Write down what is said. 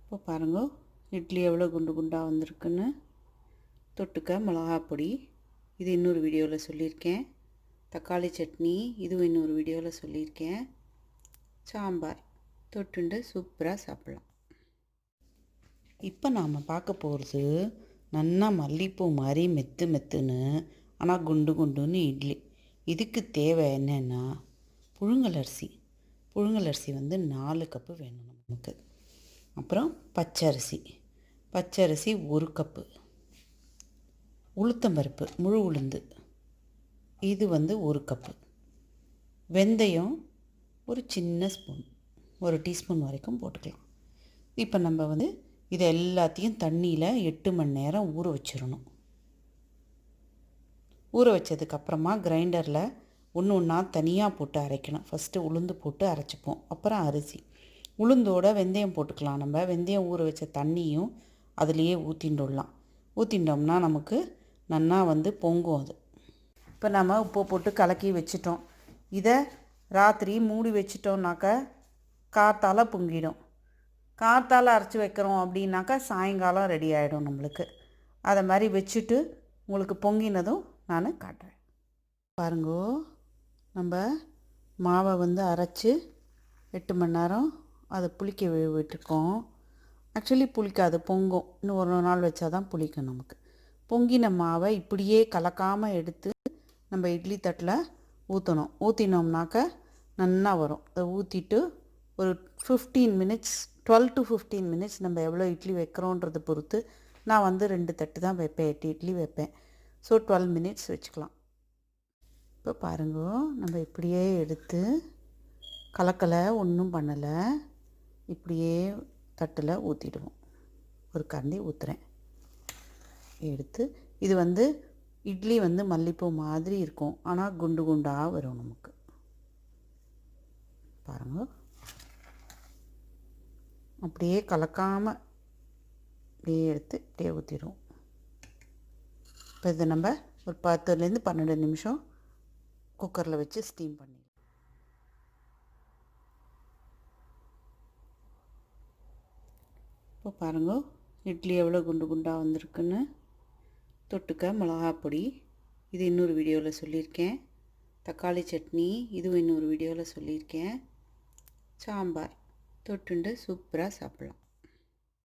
இப்போ பாருங்க, இட்லி எவ்வளோ குண்டு குண்டாக வந்திருக்குன்னு. தொட்டுக்க மிளகாப்பொடி, இது இன்னொரு வீடியோவில் சொல்லியிருக்கேன். தக்காளி சட்னி, இதுவும் இன்னொரு வீடியோவில் சொல்லியிருக்கேன். சாம்பார் தொட்டுண்டு சூப்பராக சாப்பிட்லாம். இப்போ நாம் பார்க்க போகிறது நல்லா மல்லிப்பூ மாதிரி மெத்துன்னு ஆனால் குண்டு குண்டுன்னு இட்லி. இதுக்கு தேவை என்னென்னா புழுங்கலரிசி. புழுங்கலரிசி 4 கப்பு வேணும் நமக்கு. அப்புறம் பச்சரிசி 1 கப்பு, உளுத்தம்பருப்பு முழு உளுந்து இது 1 கப்பு, வெந்தயம் ஒரு சின்ன ஸ்பூன், 1 டீஸ்பூன் வரைக்கும் போட்டுக்கலாம். இப்போ நம்ம இதை எல்லாத்தையும் தண்ணியில் 8 மணி நேரம் ஊற வச்சிடணும். ஊற வச்சதுக்கப்புறமா கிரைண்டரில் ஒன்று ஒன்றா தனியாக போட்டு அரைக்கணும். ஃபஸ்ட்டு உளுந்து போட்டு அரைச்சிப்போம், அப்புறம் அரிசி. உளுந்தோட வெந்தயம் போட்டுக்கலாம். நம்ம வெந்தயம் ஊற வச்ச தண்ணியும் அதுலேயே ஊற்றிண்டோம்னா நமக்கு நன்னா பொங்கும் அது. இப்போ நம்ம உப்பு போட்டு கலக்கி வச்சிட்டோம். இதை ராத்திரி மூடி வச்சிட்டோம்னாக்கா காத்தால் பொங்கிடும். காத்தால் அரைச்சி வைக்கிறோம் அப்படின்னாக்கா சாயங்காலம் ரெடி ஆகிடும் நம்மளுக்கு. அதை மாதிரி வச்சுட்டு உங்களுக்கு பொங்கினதும் நான் காட்டுறேன். பாருங்கோ, நம்ம மாவை அரைச்சி 8 மணி நேரம் அதை புளிக்க விட்டுருக்கோம். ஆக்சுவலி புளிக்காது, பொங்கும். இன்னும் ஒரு நாள் வச்சா தான் புளிக்கும் நமக்கு. பொங்கின மாவை இப்படியே கலக்காமல் எடுத்து நம்ம இட்லி தட்டில் ஊற்றணும். ஊற்றினோம்னாக்க நல்லா வரும். அதை ஊற்றிட்டு ஒரு 15 மினிட்ஸ், 12 to 15 மினிட்ஸ் நம்ம எவ்வளோ இட்லி வைக்கிறோன்றதை பொறுத்து. நான் 2 தட்டு தான் வைப்பேன், 8 இட்லி வைப்பேன். ஸோ 12 மினிட்ஸ் வச்சுக்கலாம். இப்போ பாருங்க, நம்ம இப்படியே எடுத்து கலக்கலை, ஒன்றும் பண்ணலை, இப்படியே தட்டில் ஊற்றிடுவோம். ஒரு கரண்டி ஊற்றுறேன் எடுத்து. இது இட்லி மல்லிப்பூ மாதிரி இருக்கும், ஆனால் குண்டு குண்டாக வரும் நமக்கு. பாருங்கள், அப்படியே கலக்காமல் அப்படியே எடுத்து அப்படியே ஊற்றிடுவோம். இப்போ இதை நம்ம ஒரு 10லேருந்து 12 நிமிஷம் குக்கரில் வச்சு ஸ்டீம் பண்ணிடுவோம். இப்போ பாருங்க, இட்லி எவ்வளோ குண்டு குண்டாக வந்திருக்குன்னு. தொட்டுக்க மிளகாப்பொடி, இது இன்னொரு வீடியோவில் சொல்லியிருக்கேன். தக்காளி சட்னி, இதுவும் இன்னொரு வீடியோவில் சொல்லியிருக்கேன். சாம்பார் தொட்டுண்டு சூப்பராக சாப்பிட்லாம்.